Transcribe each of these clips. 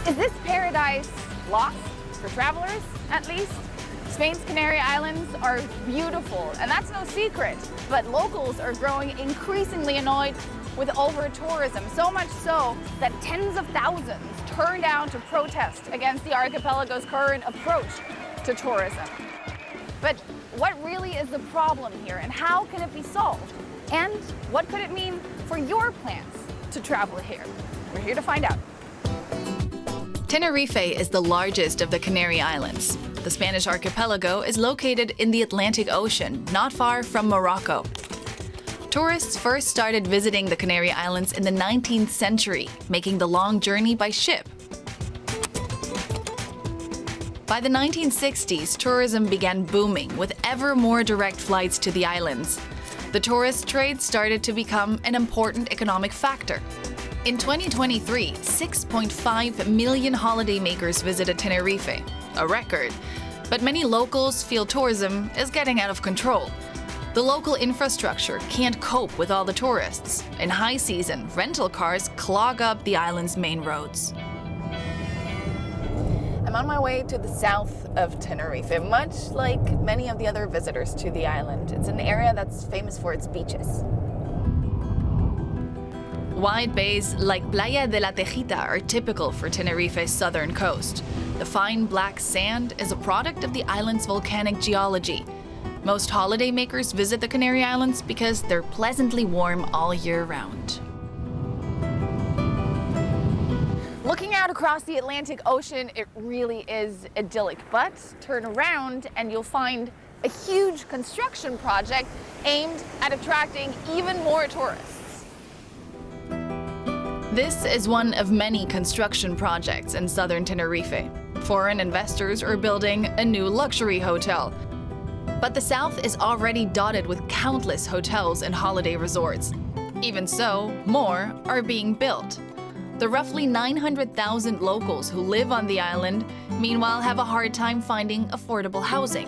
Is this paradise lost for travelers, at least? Spain's Canary Islands are beautiful, and that's no secret. But locals are growing increasingly annoyed with over-tourism, so much so that tens of thousands turned out to protest against the archipelago's current approach to tourism. But what really is the problem here, and how can it be solved? And what could it mean for your plans to travel here? We're here to find out. Tenerife is the largest of the Canary Islands. The Spanish archipelago is located in the Atlantic Ocean, not far from Morocco. Tourists first started visiting the Canary Islands in the 19th century, making the long journey by ship. By the 1960s, tourism began booming with ever more direct flights to the islands. The tourist trade started to become an important economic factor. In 2023, 6.5 million holidaymakers visited Tenerife, a record. But many locals feel tourism is getting out of control. The local infrastructure can't cope with all the tourists. In high season, rental cars clog up the island's main roads. I'm on my way to the south of Tenerife, much like many of the other visitors to the island. It's an area that's famous for its beaches. Wide bays like Playa de la Tejita are typical for Tenerife's southern coast. The fine black sand is a product of the island's volcanic geology. Most holidaymakers visit the Canary Islands because they're pleasantly warm all year round. Looking out across the Atlantic Ocean, it really is idyllic, but turn around and you'll find a huge construction project aimed at attracting even more tourists. This is one of many construction projects in southern Tenerife. Foreign investors are building a new luxury hotel. But the south is already dotted with countless hotels and holiday resorts. Even so, more are being built. The roughly 900,000 locals who live on the island, meanwhile, have a hard time finding affordable housing.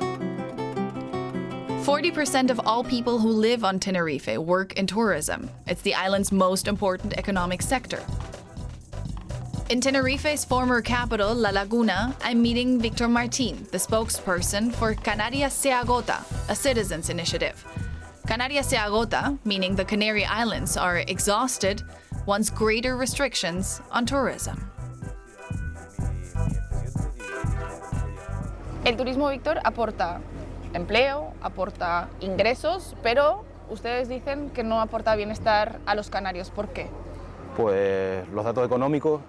40% of all people who live on Tenerife work in tourism. It's the island's most important economic sector. In Tenerife's former capital, La Laguna, I'm meeting Victor Martin, the spokesperson for Canarias Se Agota, a citizens' initiative. Canarias Se Agota, meaning the Canary Islands, are exhausted, wants greater restrictions on tourism. El turismo, Víctor, aporta empleo, aporta ingresos, pero ustedes dicen que no aporta bienestar a los canarios. ¿Por qué? Pues los datos económicos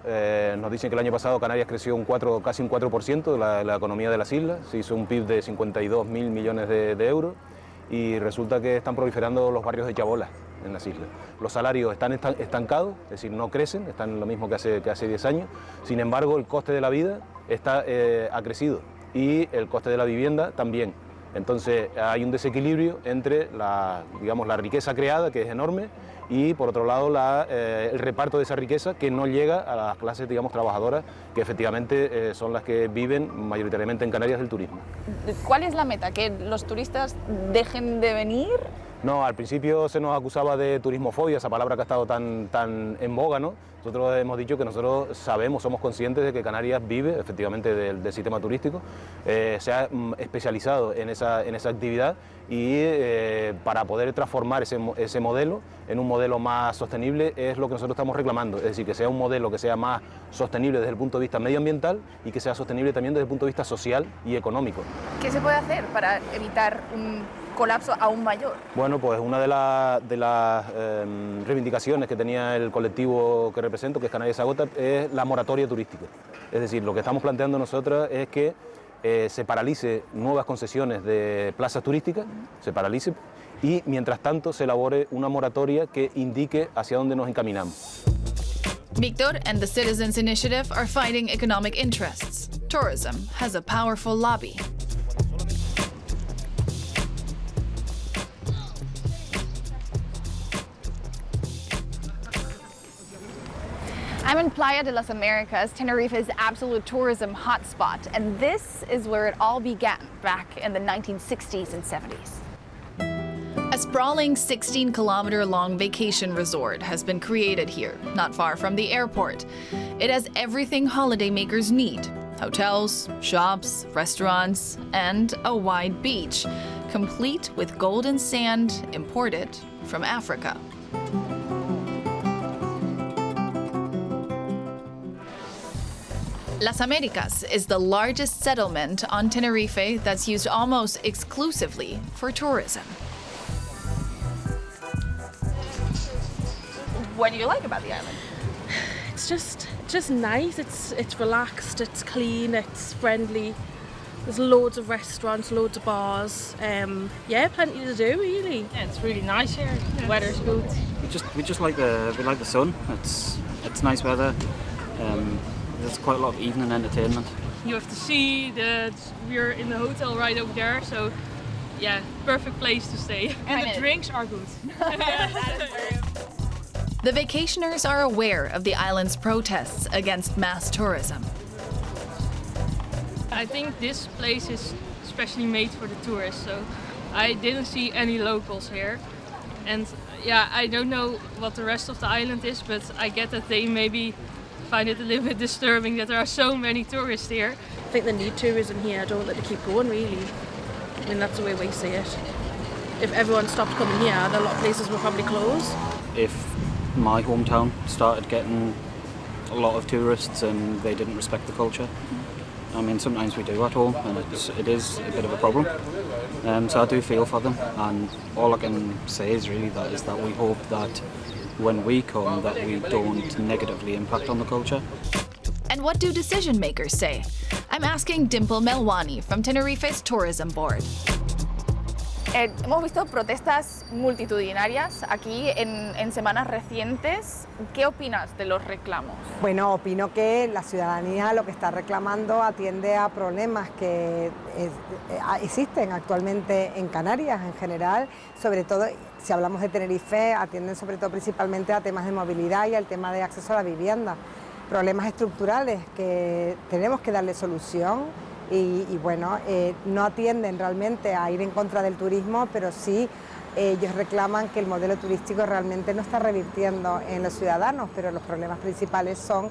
nos dicen que el año pasado Canarias creció casi un 4% de la economía de las islas, se hizo un PIB de 52.000 millones de euros y resulta que están proliferando los barrios de chabolas en las islas. Los salarios están estancados, es decir, no crecen, están lo mismo que hace 10 años, sin embargo el coste de la vida ha crecido y el coste de la vivienda también. Entonces hay un desequilibrio entre la riqueza creada, que es enorme, y por otro lado el reparto de esa riqueza que no llega a las clases, trabajadoras, que efectivamente son las que viven mayoritariamente en Canarias del turismo. ¿Cuál es la meta? ¿Que los turistas dejen de venir? No, al principio se nos acusaba de turismofobia, esa palabra que ha estado tan en boga, ¿no? Nosotros hemos dicho que nosotros somos conscientes de que Canarias vive efectivamente del sistema turístico, se ha especializado en esa actividad y para poder transformar ese modelo en un modelo más sostenible es lo que nosotros estamos reclamando, es decir, que sea un modelo que sea más sostenible desde el punto de vista medioambiental y que sea sostenible también desde el punto de vista social y económico. ¿Qué se puede hacer para evitar un colapso aún mayor? Bueno, pues una de las reivindicaciones que tenía el colectivo que represento, que es Canarias Se Agota, es la moratoria turística. Es decir, lo que estamos planteando nosotros es que se paralice nuevas concesiones de plazas turísticas, se paralice, y mientras tanto se elabore una moratoria que indique hacia dónde nos encaminamos. Victor and the Citizens Initiative are fighting economic interests. Tourism has a powerful lobby. I'm in Playa de las Americas, Tenerife's absolute tourism hotspot, and this is where it all began back in the 1960s and 70s. A sprawling 16-kilometer-long vacation resort has been created here, not far from the airport. It has everything holidaymakers need: hotels, shops, restaurants, and a wide beach, complete with golden sand imported from Africa. Las Americas is the largest settlement on Tenerife that's used almost exclusively for tourism. What do you like about the island? It's just nice. It's relaxed. It's clean. It's friendly. There's loads of restaurants, loads of bars. Yeah, plenty to do really. Yeah, it's really nice here. The weather's good. We just like the sun. It's nice weather. There's quite a lot of evening entertainment. You have to see we're in the hotel right over there, so yeah, perfect place to stay. And the drinks are good. The vacationers are aware of the island's protests against mass tourism. I think this place is especially made for the tourists, so I didn't see any locals here. And yeah, I don't know what the rest of the island is, but I get that they maybe find it a little bit disturbing that there are so many tourists here. I think they need tourism here. I don't want them to keep going really. I mean, that's the way we see it. If everyone stopped coming here, then a lot of places will probably close. If my hometown started getting a lot of tourists and they didn't respect the culture, I mean, sometimes we do at home, and it is a bit of a problem. So I do feel for them, and all I can say is really that we hope that when we come, that we don't negatively impact on the culture. And what do decision makers say? I'm asking Dimple Melwani from Tenerife's tourism board. Hemos visto protestas multitudinarias aquí en semanas recientes. ¿Qué opinas de los reclamos? Bueno, opino que la ciudadanía lo que está reclamando atiende a problemas que existen actualmente en Canarias en general, sobre todo si hablamos de Tenerife, atienden sobre todo principalmente a temas de movilidad y al tema de acceso a la vivienda, problemas estructurales que tenemos que darle solución. Y bueno, no atienden realmente a ir en contra del turismo, pero sí ellos reclaman que el modelo turístico realmente no está revirtiendo en los ciudadanos, pero los problemas principales son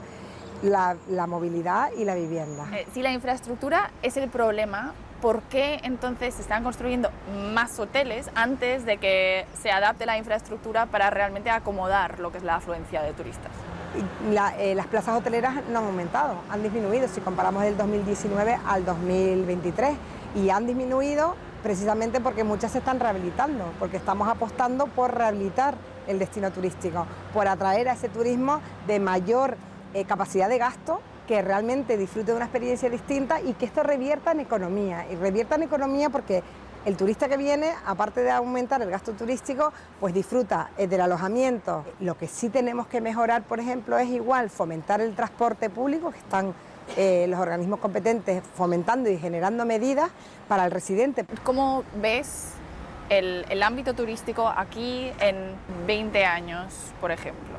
la movilidad y la vivienda. Si la infraestructura es el problema, ¿por qué entonces se están construyendo más hoteles antes de que se adapte la infraestructura para realmente acomodar lo que es la afluencia de turistas? Las plazas hoteleras no han aumentado, han disminuido si comparamos del 2019 al 2023 y han disminuido precisamente porque muchas se están rehabilitando, porque estamos apostando por rehabilitar el destino turístico, por atraer a ese turismo de mayor capacidad de gasto, que realmente disfrute de una experiencia distinta y que esto revierta en economía, y revierta en economía porque el turista que viene, aparte de aumentar el gasto turístico, pues disfruta del alojamiento. Lo que sí tenemos que mejorar, por ejemplo, es igual fomentar el transporte público, que están los organismos competentes fomentando y generando medidas para el residente. ¿Cómo ves el ámbito turístico aquí en 20 años, por ejemplo?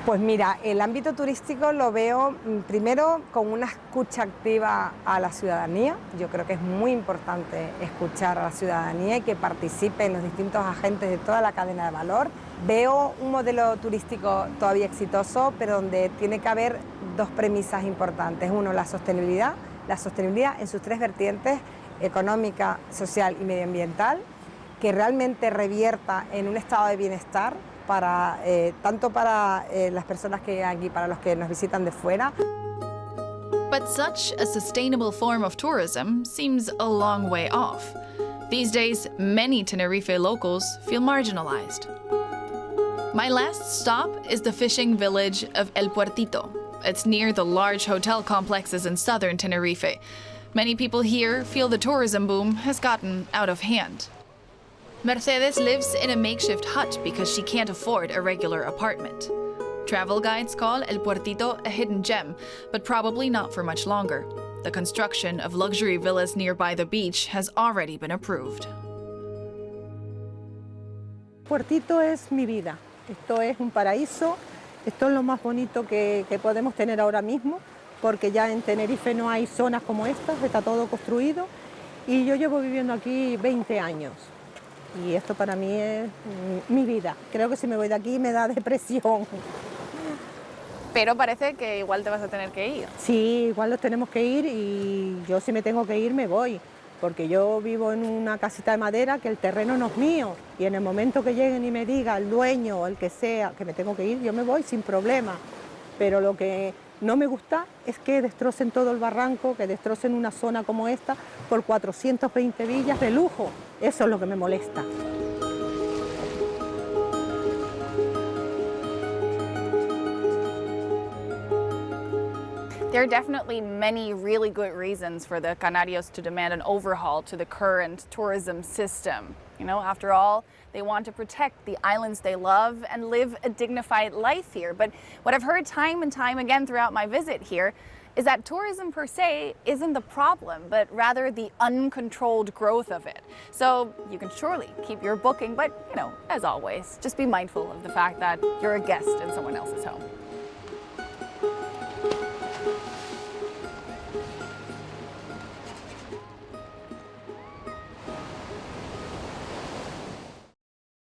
Pues mira, el ámbito turístico lo veo primero con una escucha activa a la ciudadanía. Yo creo que es muy importante escuchar a la ciudadanía y que participen los distintos agentes de toda la cadena de valor. Veo un modelo turístico todavía exitoso, pero donde tiene que haber dos premisas importantes. Uno, la sostenibilidad en sus tres vertientes, económica, social y medioambiental, que realmente revierta en un estado de bienestar tanto para las personas que llegan aquí, para los que nos visitan de fuera. But such a sustainable form of tourism seems a long way off. These days, many Tenerife locals feel marginalized. My last stop is the fishing village of El Puertito. It's near the large hotel complexes in southern Tenerife. Many people here feel the tourism boom has gotten out of hand. Mercedes lives in a makeshift hut because she can't afford a regular apartment. Travel guides call El Puertito a hidden gem, but probably not for much longer. The construction of luxury villas nearby the beach has already been approved. Puertito es mi vida. Esto es un paraíso. Esto es lo más bonito que podemos tener ahora mismo, porque ya en Tenerife no hay zonas como estas, está todo construido. Y yo llevo viviendo aquí 20 años. y esto para mí es mi vida. Creo que si me voy de aquí me da depresión. Pero parece que igual te vas a tener que ir. Sí, igual nos tenemos que ir y yo si me tengo que ir me voy, porque yo vivo en una casita de madera que el terreno no es mío y en el momento que lleguen y me diga el dueño o el que sea que me tengo que ir, yo me voy sin problema. Pero lo que no me gusta es que destrocen todo el barranco, que destrocen una zona como esta por 420 villas de lujo. Eso es lo que me molesta. There are definitely many really good reasons for the Canarios to demand an overhaul to the current tourism system. You know, after all, they want to protect the islands they love and live a dignified life here. But what I've heard time and time again throughout my visit here is that tourism per se isn't the problem, but rather the uncontrolled growth of it. So you can surely keep your booking, but, you know, as always, just be mindful of the fact that you're a guest in someone else's home.